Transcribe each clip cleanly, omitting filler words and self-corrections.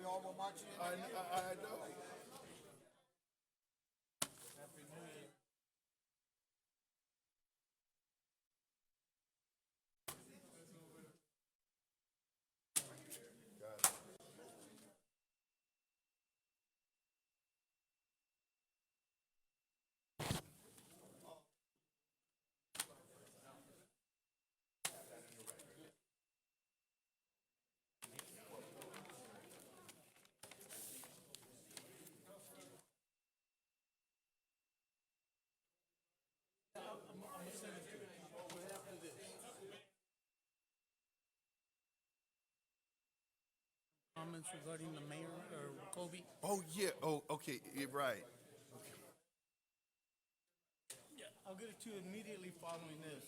I know. Comments regarding the mayor or Kobe? Oh, yeah. Oh, okay. You're right. Yeah, I'll get it to you immediately following this.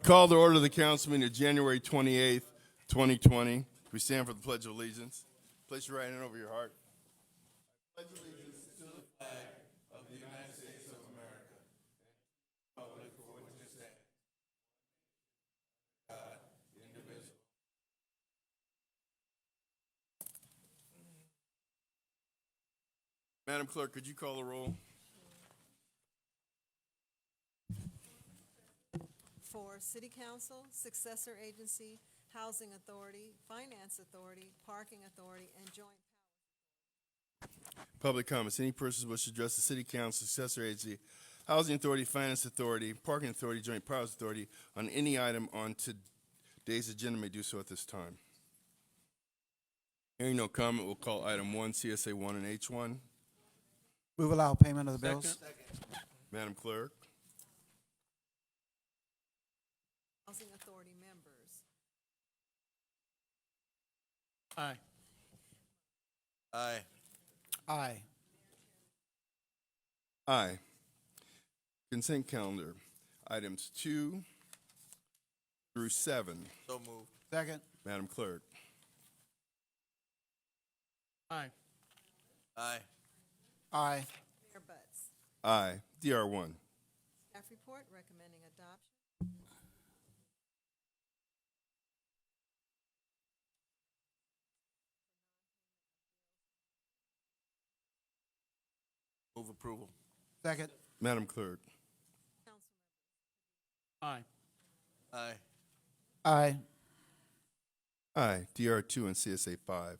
Call the order of the council meeting of January 28th, 2020. We stand for the Pledge of Allegiance. Place your right hand over your heart. Pledge allegiance to the flag of the United States of America. Republic for which it stands, God, indivisible. Madam Clerk, could you call the roll? For City Council, Successor Agency, Housing Authority, Finance Authority, Parking Authority, and Joint Public comments. Any persons wish to address the City Council, Successor Agency, Housing Authority, Finance Authority, Parking Authority, Joint Powers Authority on any item on today's agenda may do so at this time. Hearing no comment, we'll call item 1, CSA 1 and H1. Move allow payment of the bills. Madam Clerk. Housing Authority members. Aye. Aye. Aye. Aye. Consent calendar. Items 2 through 7. So moved. Second. Madam Clerk. Aye. Aye. Aye. Mayor Butts. Aye. DR1. Staff report recommending adoption. Move approval. Second. Madam Clerk. Council Aye. Aye. Aye. Aye. DR2 and CSA 5.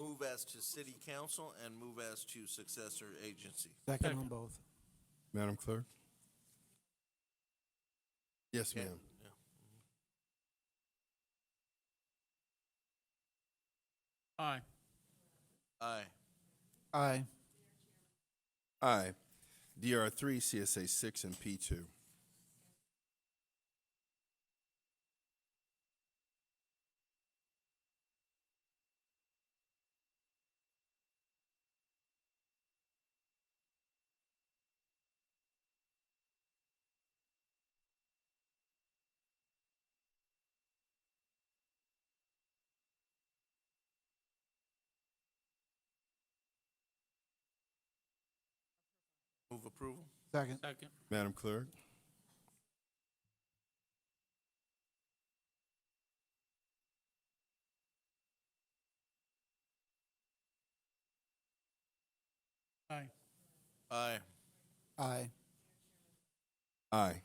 Move as to city council and move as to successor agency. Second on Second. both. Madam Clerk. Yes, Okay. ma'am. Yeah. Aye. Aye. Aye. Aye. DR3, CSA 6 and P2. Move approval. Second. Second. Madam Clerk. Aye. Aye. Aye. Aye.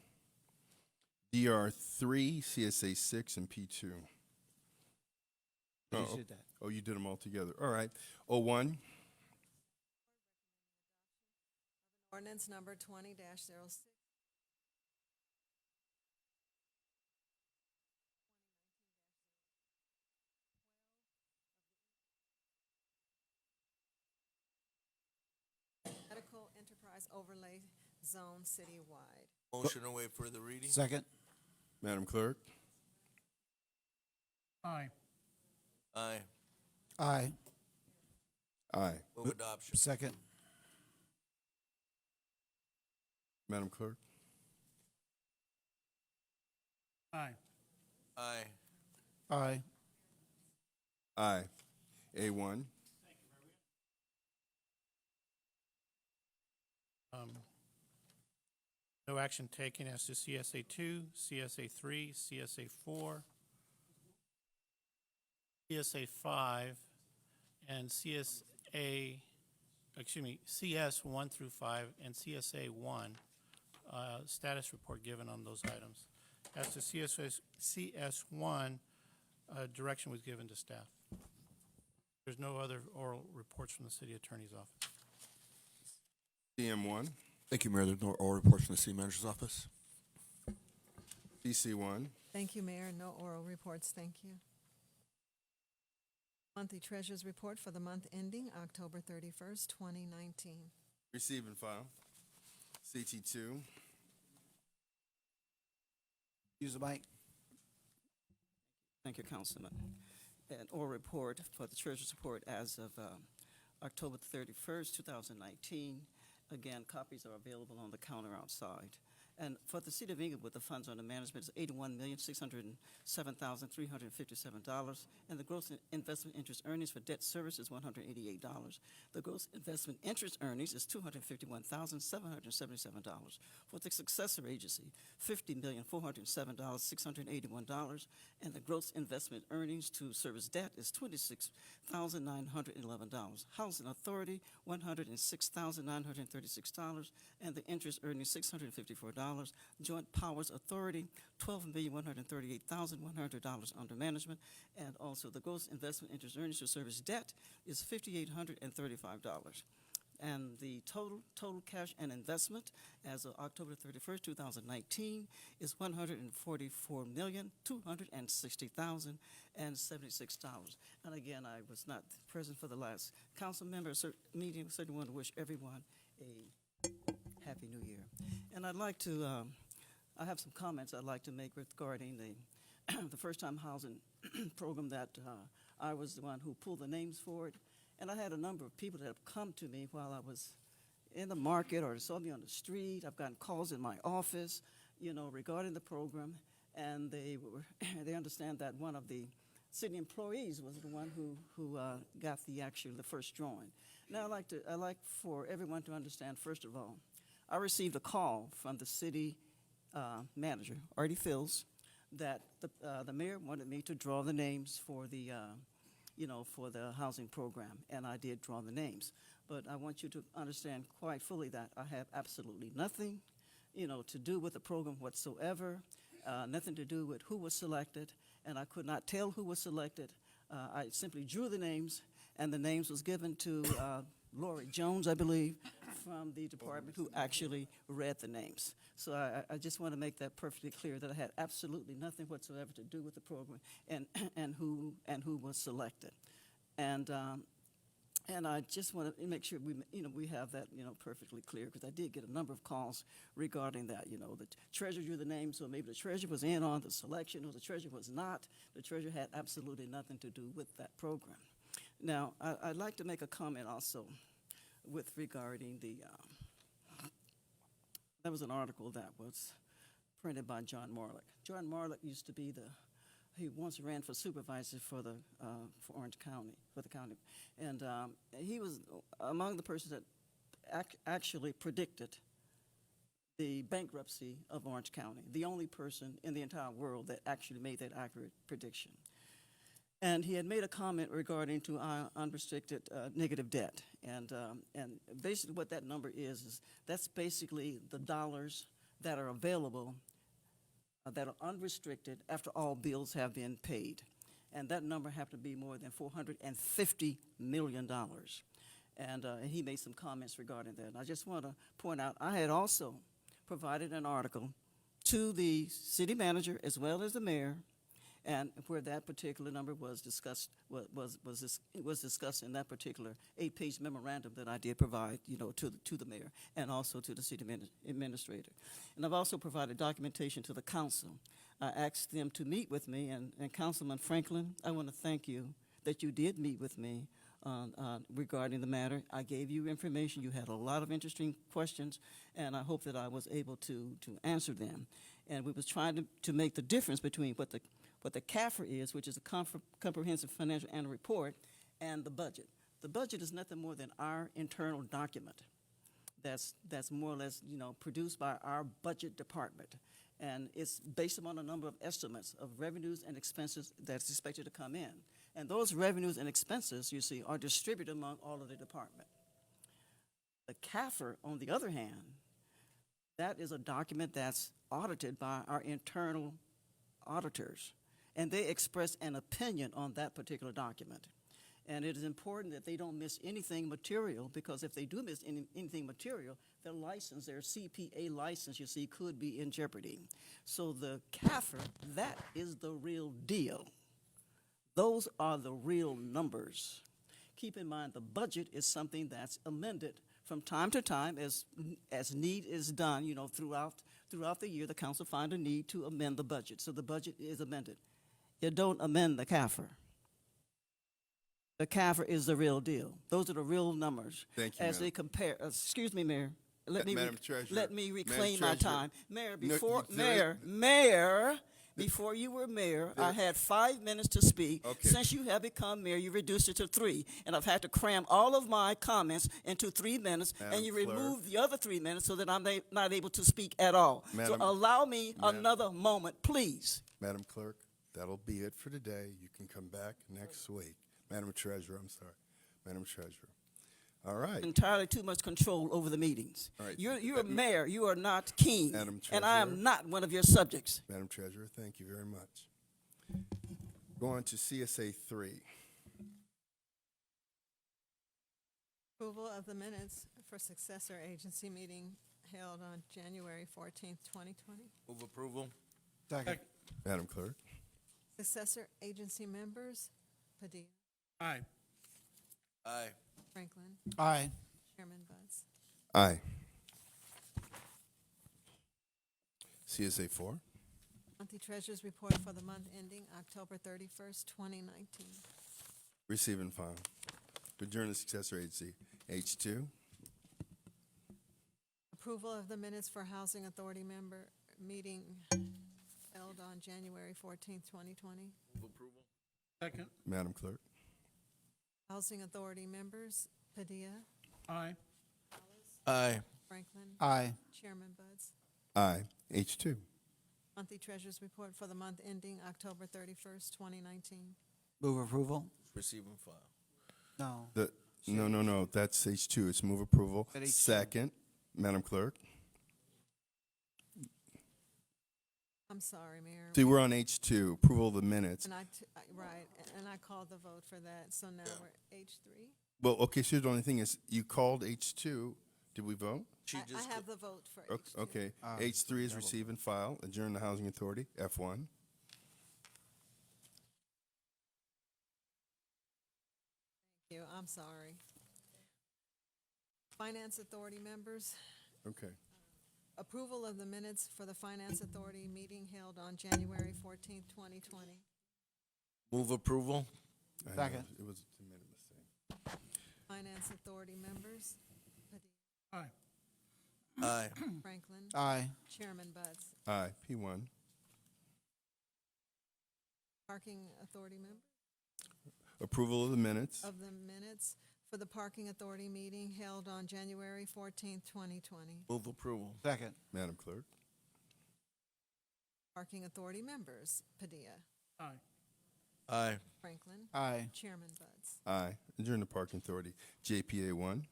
DR3, CSA 6 and P2. You Oh, did that. oh, you did them all together. All right. O1. ordinance number 20-06. Medical Enterprise Overlay Zone citywide. Motion to waive further reading. Second. Madam Clerk. Aye. Aye. Aye. Aye. Move adoption. Second. Madam Clerk? Aye. Aye. Aye. Aye. A1. No action taken as to CSA 2, CSA 3, CSA 4, CSA 5, and CS 1 through 5, and CSA 1. Status report given on those items. As to CS1, direction was given to staff. There's no other oral reports from the city attorney's office. CM1. Thank you, Mayor. There's no oral reports from the city manager's office. CC1. Thank you, Mayor. No oral reports, thank you. Monthly Treasurer's Report for the month ending October 31st, 2019. Receive and file. CT2. Use the mic. Thank you, Councilman. An oral report for the Treasurer's Report as of October 31st, 2019. Again, copies are available on the counter outside. And for the City of Inglewood, the funds under management is $81,607,357, and the gross investment interest earnings for debt service is $188. The gross investment interest earnings is $251,777. For the successor agency, $50,407,681, and the gross investment earnings to service debt is $26,911. Housing Authority, $106,936, and the interest earnings $654. Joint Powers Authority, $12,138,100 under management, and also the gross investment interest earnings to service debt is $5,835. And the total cash and investment as of October 31st, 2019 is $144,260,076. And again, I was not present for the last council member meeting. Certainly want to wish everyone a Happy New Year. And I'd like to, I have some comments I'd like to make regarding the first-time housing program that I was the one who pulled the names for it. And I had a number of people that have come to me while I was in the market or saw me on the street. I've gotten calls in my office, regarding the program. And they understand that one of the city employees was the one who got the first drawing. Now, I'd like for everyone to understand, first of all, I received a call from the city manager, Artie Fields, that the mayor wanted me to draw the names for the, for the housing program, and I did draw the names. But I want you to understand quite fully that I have absolutely nothing, to do with the program whatsoever, nothing to do with who was selected, and I could not tell who was selected. I simply drew the names, and the names was given to Lori Jones, I believe, from the department who actually read the names. So I just want to make that perfectly clear that I had absolutely nothing whatsoever to do with the program and who was selected. And I just want to make sure we have that perfectly clear, because I did get a number of calls regarding that. The treasurer drew the names, so maybe the treasurer was in on the selection, or the treasurer was not. The treasurer had absolutely nothing to do with that program. Now, I'd like to make a comment also with regarding there was an article that was printed by John Marlick. John Marlick used to be he once ran for supervisor for Orange County, for the county. And he was among the persons that actually predicted the bankruptcy of Orange County, the only person in the entire world that actually made that accurate prediction. And he had made a comment regarding to unrestricted negative debt. And basically what that number is that's basically the dollars that are available that are unrestricted after all bills have been paid. And that number have to be more than $450 million. And he made some comments regarding that. And I just want to point out, I had also provided an article to the city manager as well as the mayor, and where that particular number was discussed, was discussed in that particular 8-page memorandum that I did provide, to the mayor and also to the city administrator. And I've also provided documentation to the council. I asked them to meet with me, and Councilman Franklin, I want to thank you that you did meet with me regarding the matter. I gave you information. You had a lot of interesting questions, and I hope that I was able to answer them. And we was trying to make the difference between what the CAFR is, which is a Comprehensive Financial Annual Report, and the budget. The budget is nothing more than our internal document that's more or less, produced by our budget department. And it's based upon a number of estimates of revenues and expenses that's expected to come in. And those revenues and expenses, you see, are distributed among all of the department. The CAFR, on the other hand, that is a document that's audited by our internal auditors, and they express an opinion on that particular document. And it is important that they don't miss anything material, because if they do miss anything material, their license, their CPA license, you see, could be in jeopardy. So the CAFR, that is the real deal. Those are the real numbers. Keep in mind, the budget is something that's amended from time to time as need is done, throughout the year. The council find a need to amend the budget, so the budget is amended. It don't amend the CAFR. The CAFR is the real deal. Those are the real numbers. Thank you, as Madam. they compare. Excuse me, Mayor. Madam Treasurer. Let me Madam reclaim my Treasurer. time, Mayor. No, Before there is- Mayor. Before you were mayor, I had 5 minutes to speak. Okay. Since you have become mayor, you reduced it to 3, and I've had to cram all of my comments into 3 minutes, Madam and you Clerk. removed the other 3 minutes so that I'm not able to speak at all. Madam- So allow me Madam- another moment, please. Madam Clerk, that'll be it for today. You can come back next week. Madam Treasurer, I'm sorry. Madam Treasurer. All right. Entirely too much control over the meetings. All right. You're a mayor. You are not king, Madam and I am Treasurer. not one of your subjects. Madam Treasurer, thank you very much. Going to CSA 3. Approval of the minutes for successor agency meeting held on January 14th, 2020. Move approval. Second. Madam Clerk. Successor agency members, Padilla, Aye. Aye. Franklin, Aye. Chairman Buds. Aye. CSA 4. Monthly Treasurer's Report for the month ending October 31st, 2019. Receive and file. Adjourn the successor agency. H2. Approval of the minutes for Housing Authority member meeting held on January 14th, 2020. Move approval. Second. Madam Clerk. Housing Authority members, Padilla, Aye. Aye. Franklin, Aye. Chairman Buds. Aye. H2. Monthly Treasurer's Report for the month ending October 31st, 2019. Move approval? Receive and file. No. No. That's H2. It's move approval. At H2. Second. Madam Clerk. I'm sorry, Mayor. See, we're on H2. Approval of the minutes. And right, and I called the vote for that, so now we're H3. Well, okay, so the only thing is, you called H2. Did we vote? She I just, have the vote for Ok- H2. Okay. H3 is receive and file. Adjourn the Housing Authority. F1. Thank you, I'm sorry. Finance Authority members, Okay. approval of the minutes for the Finance Authority meeting held on January 14th, 2020. move approval. I know, Second. It was a minute mistake. Finance Authority members, Padilla, Aye. Aye. Franklin, Aye. Chairman Buds. Aye. P1. Parking Authority member, Approval of the minutes. of the minutes for the Parking Authority meeting held on January 14th, 2020. Move approval. Second. Madam Clerk. Parking Authority members, Padilla, Aye. Aye. Franklin, Aye. Chairman Buds. Aye. Adjourn the Parking Authority. JPA 1.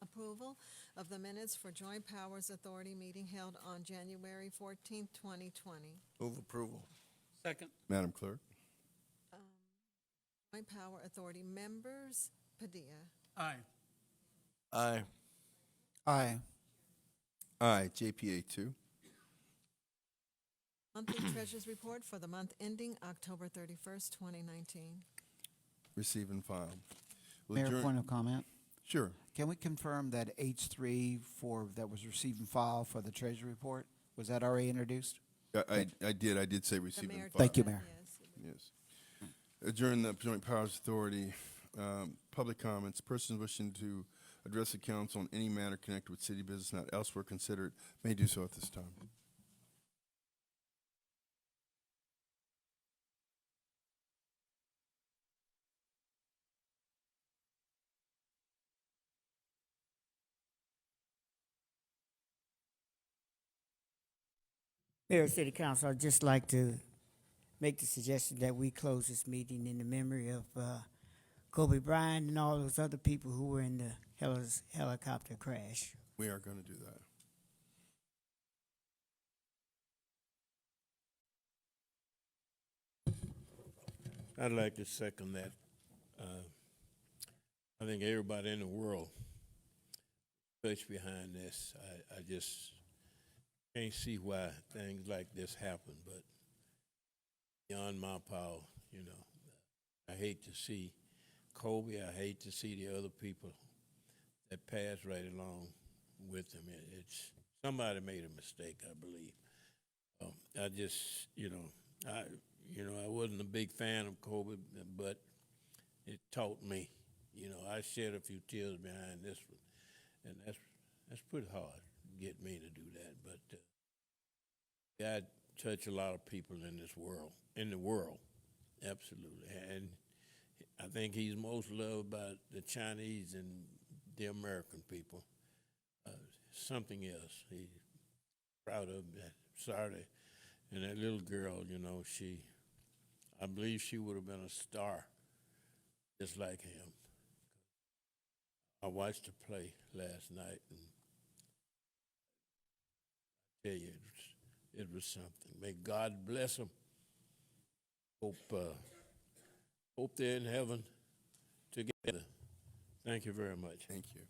Approval of the minutes for Joint Powers Authority meeting held on January 14th, 2020. Move approval. Second. Madam Clerk. Joint Power Authority members, Padilla, Aye. Aye. Aye. Aye. JPA 2. Monthly Treasurer's Report for the month ending October 31st, 2019. Receive and file. We'll Mayor, adjourn- point of comment. Sure. Can we confirm that H3 that was received and filed for the Treasury report, was that already introduced? I did say The receive mayor and did file. Thank you, that, Mayor. yes. Yes. Adjourn the Joint Powers Authority public comments. Persons wishing to address the council on any matter connected with city business not elsewhere considered may do so at this time. Mayor, City Council, I'd just like to make the suggestion that we close this meeting in the memory of Kobe Bryant and all those other people who were in the helicopter crash. We are going to do that. I'd like to second that. I think everybody in the world push behind this. I just can't see why things like this happen, but beyond my power, you know. I hate to see Kobe. I hate to see the other people that passed right along with him. It's somebody made a mistake, I believe. I just, I wasn't a big fan of Kobe, but it taught me. I shed a few tears behind this one, and that's pretty hard to get me to do that. But God touched a lot of people in the world, absolutely. And I think he's most loved by the Chinese and the American people. Something else. He's proud of that Saturday. And that little girl, I believe she would have been a star just like him. I watched her play last night, and I tell you, it was something. May God bless them. Hope they're in heaven together. Thank you very much. Thank you.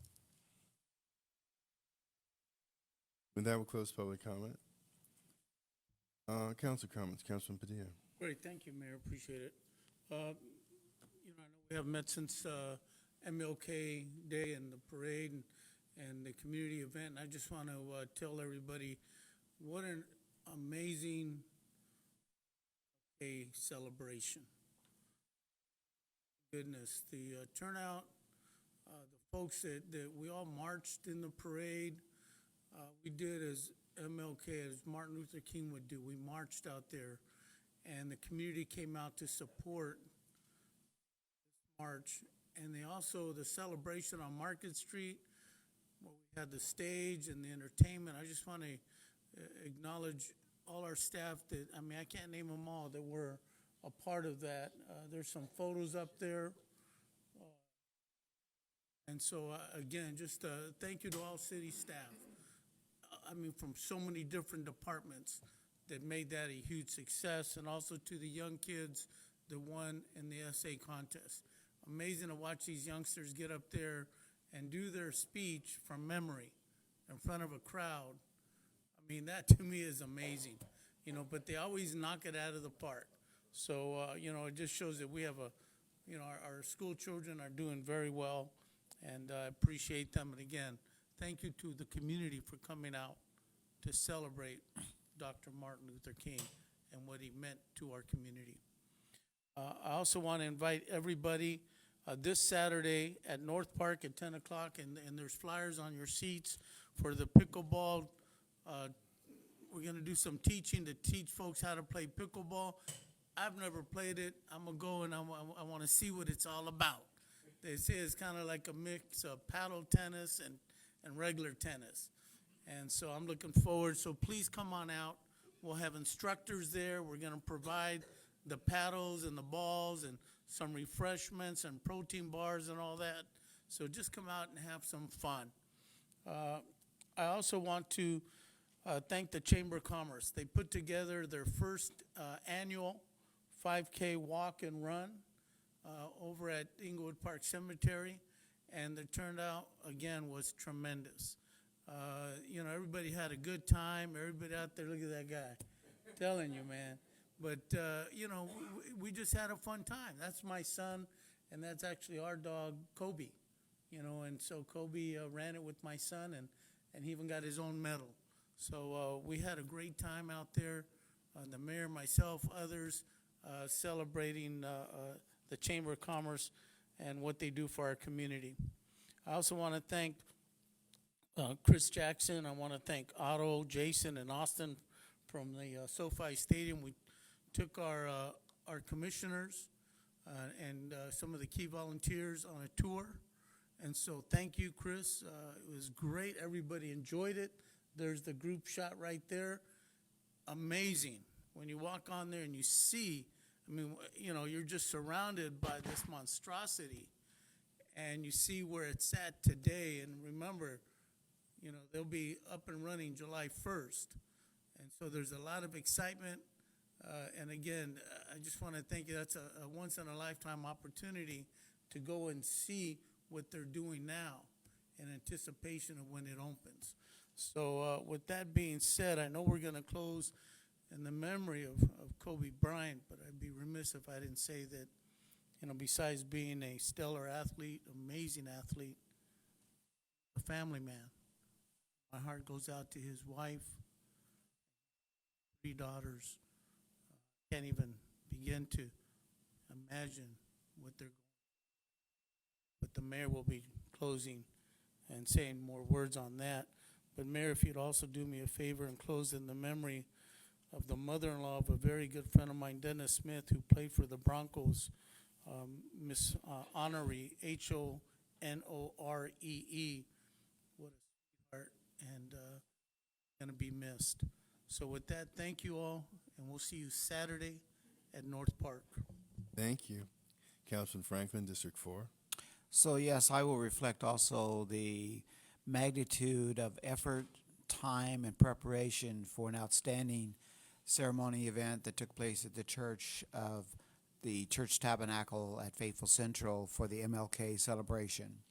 With that, we'll close public comment. Council comments. Councilman Padilla. Great, thank you, Mayor, appreciate it. I know we have met since MLK Day and the parade and the community event, and I just want to tell everybody what an amazing celebration. Goodness, the turnout, the folks that we all marched in the parade. We did as MLK, as Martin Luther King would do. We marched out there, and the community came out to support this march. And the celebration on Market Street, where we had the stage and the entertainment. I just want to acknowledge all our staff I can't name them all, that were a part of that. There's some photos up there. And so, again, just thank you to all city staff. From so many different departments that made that a huge success, and also to the young kids that won in the essay contest. Amazing to watch these youngsters get up there and do their speech from memory in front of a crowd. That to me is amazing, but they always knock it out of the park. So, it just shows that we have our school children are doing very well, and I appreciate them. And again, thank you to the community for coming out to celebrate Dr. Martin Luther King and what he meant to our community. I also want to invite everybody this Saturday at North Park at 10 o'clock, and there's flyers on your seats for the pickleball. We're going to do some teaching to teach folks how to play pickleball. I've never played it. I'm going to go, and I want to see what it's all about. They say it's kind of like a mix of paddle tennis and regular tennis. And so I'm looking forward. So please come on out. We'll have instructors there. We're going to provide the paddles and the balls and some refreshments and protein bars and all that. So just come out and have some fun. I also want to thank the Chamber of Commerce. They put together their first annual 5K walk and run over at Inglewood Park Cemetery, and the turnout, again, was tremendous. Everybody had a good time. Everybody out there, look at that guy. Telling you, man. But, we just had a fun time. That's my son, and that's actually our dog, Kobe. And so Kobe ran it with my son, and he even got his own medal. So we had a great time out there, the mayor, myself, others, celebrating the Chamber of Commerce. and what they do for our community. I also want to thank Chris Jackson. I want to thank Otto, Jason, and Austin from the SoFi Stadium. We took our commissioners and some of the key volunteers on a tour. And so thank you, Chris. It was great. Everybody enjoyed it. There's the group shot right there. Amazing. When you walk on there and you see, I mean, you know, you're just surrounded by this monstrosity, and you see where it's at today. And remember, you know, they'll be up and running July 1st. And so there's a lot of excitement. And again, I just want to thank you. That's a once-in-a-lifetime opportunity to go and see what they're doing now in anticipation of when it opens. So with that being said, I know we're going to close in the memory of Kobe Bryant, but I'd be remiss if I didn't say that, you know, besides being a stellar athlete, amazing athlete, a family man. My heart goes out to his wife, 3 daughters. Can't even begin to imagine what they're going. But the mayor will be closing and saying more words on that. But Mayor, if you'd also do me a favor and close in the memory of the mother-in-law of a very good friend of mine, Dennis Smith, who played for the Broncos, Miss Honoree, Honoree. What a sweetheart, and going to be missed. So with that, thank you all, and we'll see you Saturday at North Park. Thank you. Councilman Franklin, District 4. So yes, I will reflect also the magnitude of effort, time, and preparation for an outstanding ceremony event that took place at the Church Tabernacle at Faithful Central for the MLK celebration.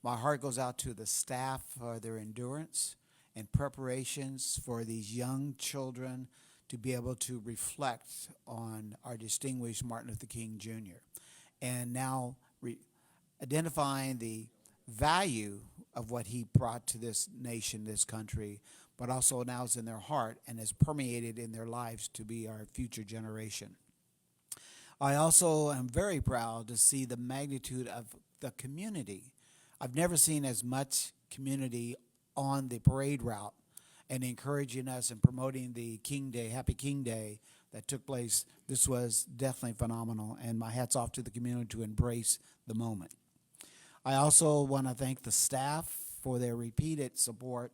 My heart goes out to the staff for their endurance and preparations for these young children to be able to reflect on our distinguished Martin Luther King Jr. and now identifying the value of what he brought to this nation, this country, but also now is in their heart and is permeated in their lives to be our future generation. I also am very proud to see the magnitude of the community. I've never seen as much community on the parade route and encouraging us and promoting the King Day, Happy King Day that took place. This was definitely phenomenal, and my hat's off to the community to embrace the moment. I also want to thank the staff for their repeated support,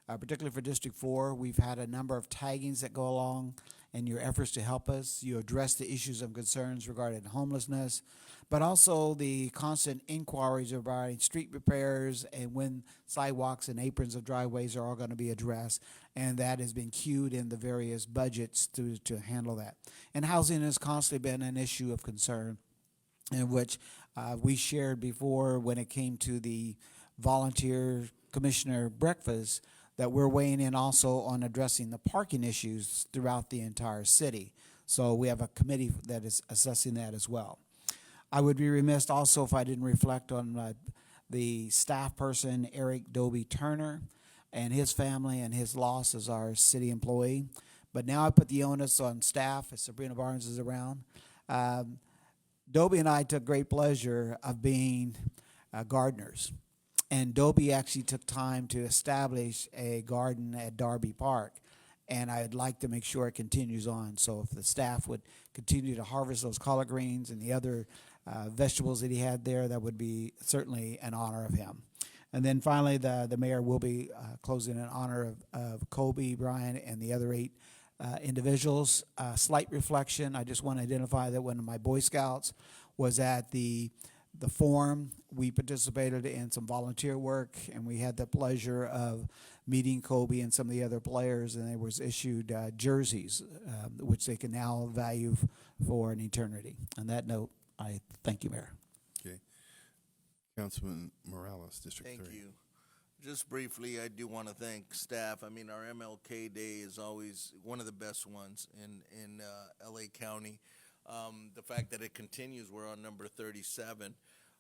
particularly for District 4. We've had a number of taggings that go along in your efforts to help us. You address the issues and concerns regarding homelessness, but also the constant inquiries regarding street repairs and when sidewalks and aprons of driveways are all going to be addressed, and that has been queued in the various budgets to handle that. And housing has constantly been an issue of concern, in which we shared before when it came to the volunteer commissioner breakfast, that we're weighing in also on addressing the parking issues throughout the entire city. So we have a committee that is assessing that as well. I would be remiss also if I didn't reflect on the staff person, Eric Doby Turner, and his family and his loss as our city employee. But now I put the onus on staff, as Sabrina Barnes is around. Doby and I took great pleasure of being gardeners. And Doby actually took time to establish a garden at Darby Park. And I'd like to make sure it continues on. So if the staff would continue to harvest those collard greens and the other vegetables that he had there, that would be certainly an honor of him. And then finally, the mayor will be closing in honor of Kobe Bryant and the other 8 individuals. Slight reflection, I just want to identify that when my Boy Scouts was at the forum, we participated in some volunteer work, and we had the pleasure of meeting Kobe and some of the other players, and they was issued jerseys, which they can now value for an eternity. On that note, I thank you, Mayor. Okay. Councilman Morales, District 3. Thank you. Just briefly, I do want to thank staff. I mean, our MLK Day is always one of the best ones in LA County. The fact that it continues, we're on number 37.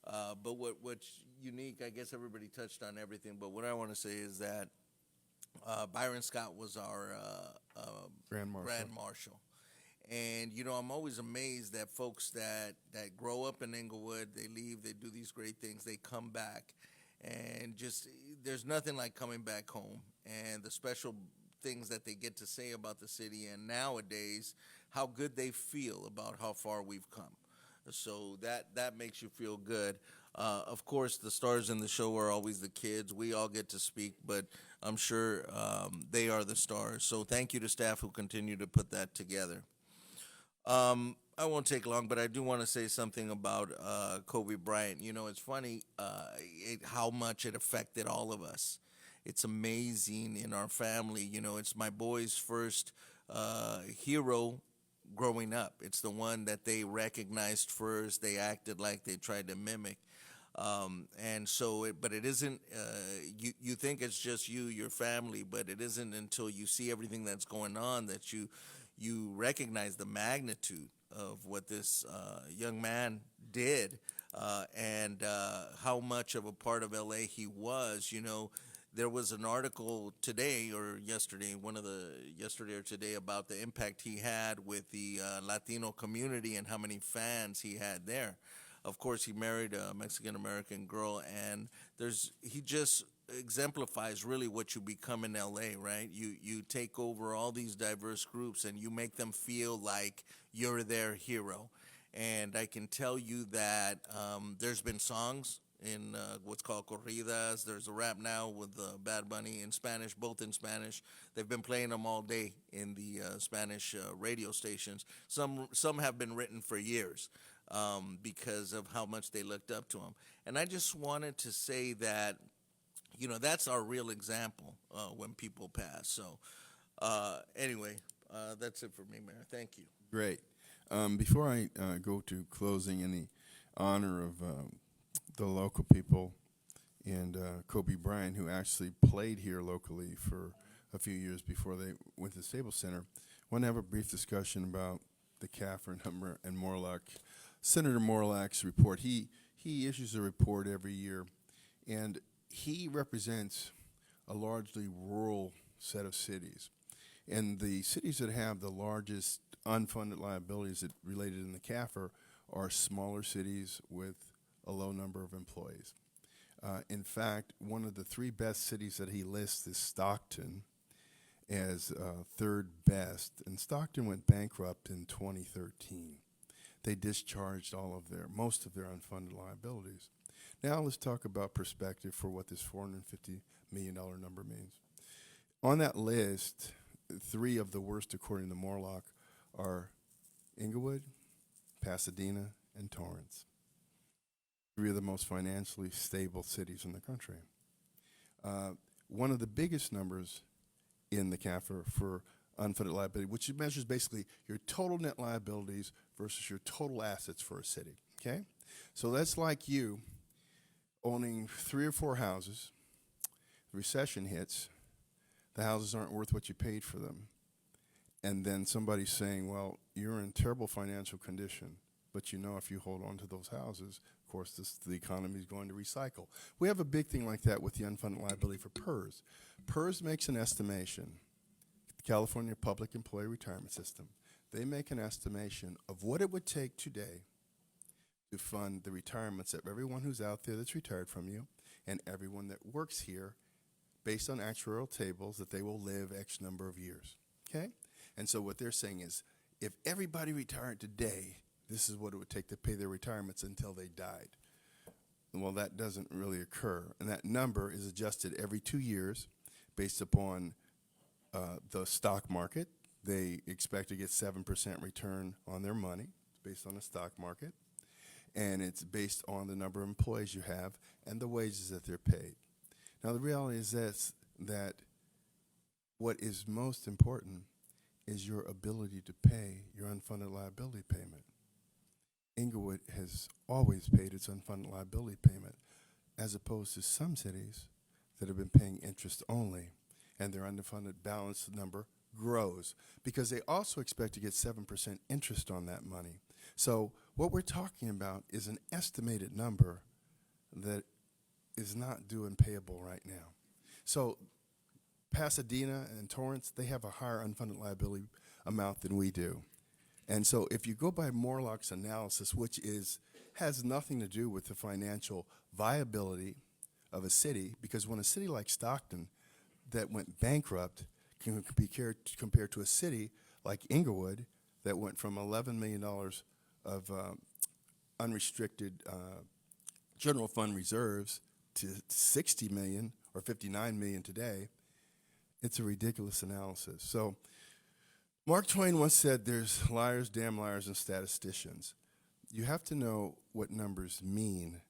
But what's unique, I guess everybody touched on everything, but what I want to say is that Byron Scott was our Grand Marshal. Grand Marshal. And I'm always amazed that folks that grow up in Inglewood, they leave, they do these great things, they come back, and just there's nothing like coming back home and the special things that they get to say about the city, and nowadays how good they feel about how far we've come. So that makes you feel good. Of course, the stars in the show are always the kids. We all get to speak, but I'm sure they are the stars. So thank you to staff who continue to put that together. I won't take long, but I do want to say something about Kobe Bryant. It's funny how much it affected all of us. It's amazing in our family. It's my boy's first hero growing up. It's the one that they recognized first. They acted like they tried to mimic. And so, but it isn't, you think it's just your family, but it isn't until you see everything that's going on that you recognize the magnitude of what this young man did, and how much of a part of LA he was. There was an article today or yesterday, yesterday or today, about the impact he had with the Latino community and how many fans he had there. Of course, he married a Mexican American girl, and he just exemplifies really what you become in LA, right? You take over all these diverse groups and you make them feel like you're their hero. And I can tell you that there's been songs in what's called corridas. There's a rap now with Bad Bunny in Spanish, both in Spanish. They've been playing them all day in the Spanish radio stations. Some have been written for years because of how much they looked up to him. And I just wanted to say that, that's our real example when people pass. So anyway, that's it for me, Mayor. Thank you. Great. Before I go to closing, in the honor of the local people and Kobe Bryant, who actually played here locally for a few years before they went to the Staples Center, I want to have a brief discussion about the CAFR number and Morlock. Senator Morlock's report. He issues a report every year, and he represents a largely rural set of cities. And the cities that have the largest unfunded liabilities that related in the CAFR are smaller cities with a low number of employees. In fact, one of the three best cities that he lists is Stockton as third best, and Stockton went bankrupt in 2013. They discharged most of their unfunded liabilities. Now let's talk about perspective for what this $450 million number means. On that list, three of the worst, according to Morlock, are Inglewood, Pasadena, and Torrance. Three of the most financially stable cities in the country. One of the biggest numbers in the CAFR for unfunded liability, which measures basically your total net liabilities versus your total assets for a city, okay? So that's like you owning 3 or 4 houses, the recession hits, the houses aren't worth what you paid for them, and then somebody's saying, well, you're in terrible financial condition, but if you hold on to those houses, of course, the economy is going to recycle. We have a big thing like that with the unfunded liability for PERS. PERS makes an estimation, the California Public Employee Retirement System. They make an estimation of what it would take today to fund the retirements of everyone who's out there that's retired from you and everyone that works here based on actuarial tables that they will live X number of years, okay? And so what they're saying is if everybody retired today, this is what it would take to pay their retirements until they died. Well, that doesn't really occur, and that number is adjusted every 2 years based upon the stock market. They expect to get 7% return on their money based on the stock market, and it's based on the number of employees you have and the wages that they're paid. Now, the reality is that what is most important is your ability to pay your unfunded liability payment. Inglewood has always paid its unfunded liability payment, as opposed to some cities that have been paying interest only, and their unfunded balance number grows because they also expect to get 7% interest on that money. So what we're talking about is an estimated number that is not due and payable right now. So Pasadena and Torrance, they have a higher unfunded liability amount than we do. And so if you go by Morlock's analysis, which has nothing to do with the financial viability of a city, because when a city like Stockton that went bankrupt can be compared to a city like Inglewood that went from $11 million of unrestricted general fund reserves to 60 million or 59 million today, it's a ridiculous analysis. So Mark Twain once said there's liars, damn liars, and statisticians. You have to know what numbers mean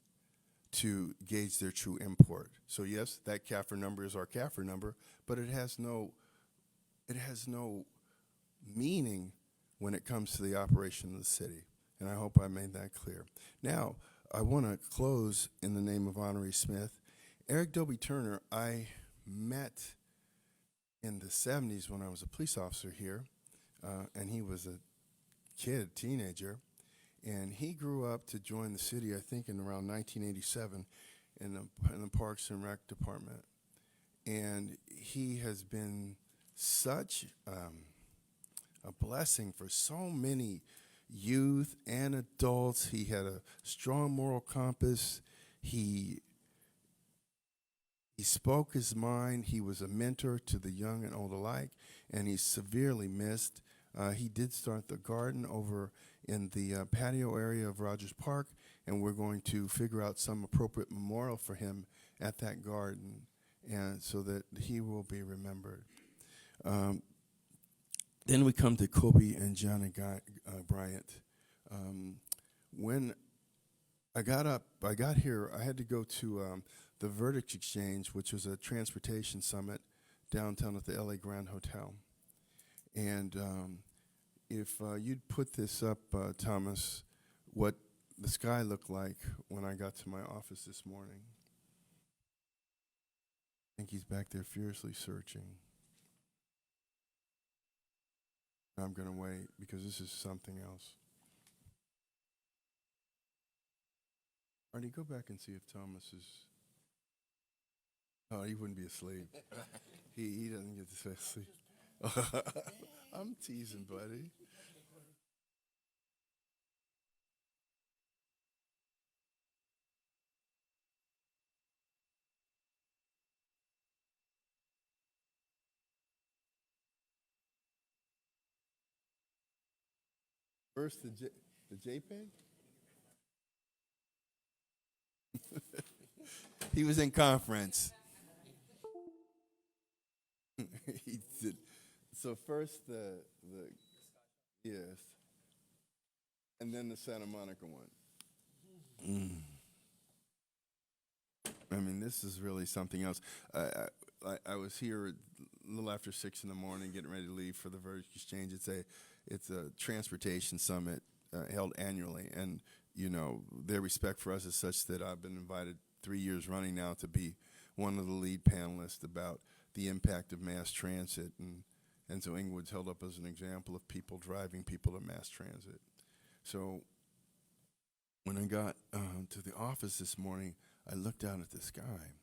to gauge their true import. So yes, that CAFR number is our CAFR number, but it has no meaning when it comes to the operation of the city. And I hope I made that clear. Now, I want to close in the name of Honoree Smith. Eric Dobie Turner, I met in the 70s when I was a police officer here, and he was a kid, teenager, and he grew up to join the city, I think, in around 1987 in the Parks and Rec Department. And he has been such a blessing for so many youth and adults. He had a strong moral compass. He spoke his mind. He was a mentor to the young and old alike, and he's severely missed. He did start the garden over in the patio area of Rogers Park, and we're going to figure out some appropriate memorial for him at that garden, and so that he will be remembered. Then we come to Kobe and Johnny Bryant. When I got here, I had to go to the Verdict Exchange, which was a transportation summit downtown at the LA Grand Hotel. And if you'd put this up, Thomas, what the sky looked like when I got to my office this morning. I think he's back there furiously searching. I'm going to wait because this is something else. Artie, go back and see if Thomas is... Oh, he wouldn't be asleep. he doesn't get to stay asleep. I'm teasing, buddy. First, the JPEG? He was in conference. He did. So first yes, and then the Santa Monica one. I mean, this is really something else. I was here a little after 6 in the morning, getting ready to leave for the Verdict Exchange. It's a transportation summit held annually, and you know their respect for us is such that I've been invited 3 years running now to be one of the lead panelists about the impact of mass transit, and so Inglewood's held up as an example of people driving people to mass transit. So when I got to the office this morning, I looked out at the sky,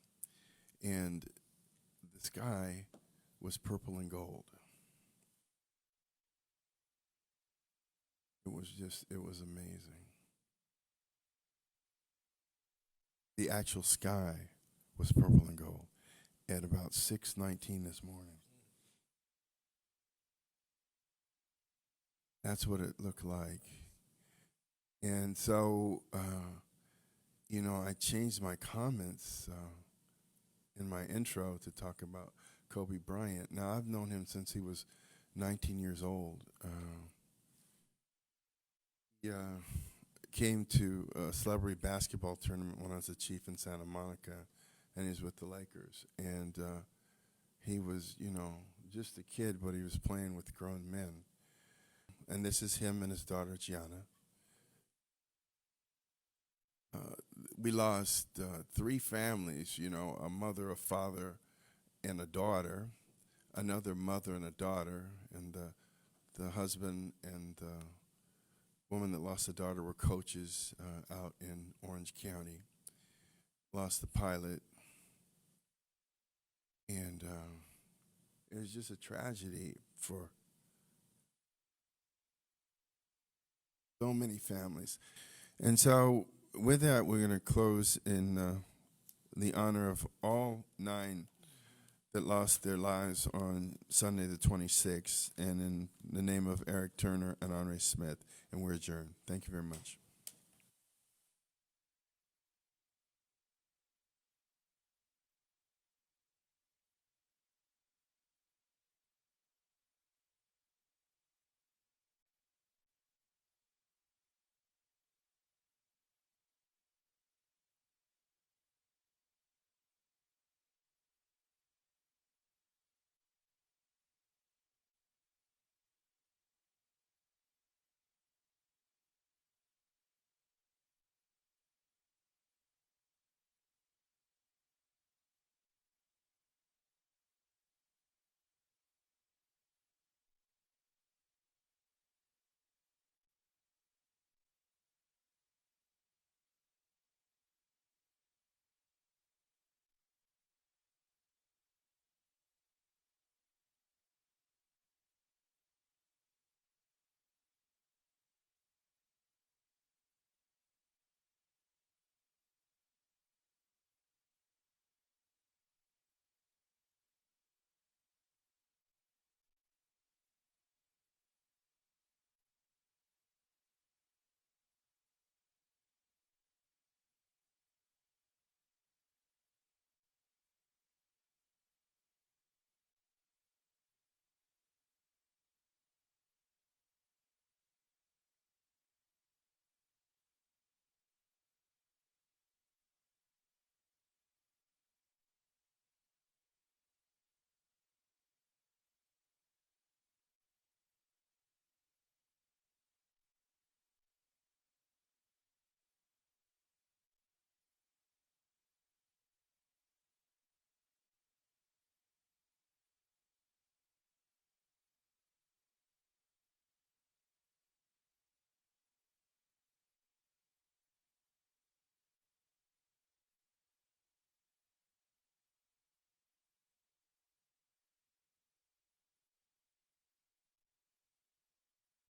and the sky was purple and gold. It was amazing. The actual sky was purple and gold at about 6:19 this morning. That's what it looked like. And so, you know, I changed my comments in my intro to talk about Kobe Bryant. Now, I've known him since he was 19 years old. He came to a celebrity basketball tournament when I was a chief in Santa Monica, and he was with the Lakers. And he was, you know, just a kid, but he was playing with grown men. And this is him and his daughter, Gianna. We lost 3 families, you know, a mother, a father, and a daughter, another mother and a daughter, and the husband and the woman that lost the daughter were coaches out in Orange County. Lost the pilot, and it was just a tragedy for so many families. And so with that, we're going to close in the honor of all 9 that lost their lives on Sunday the 26th, and in the name of Eric Turner and Andre Smith, and we're adjourned. Thank you very much.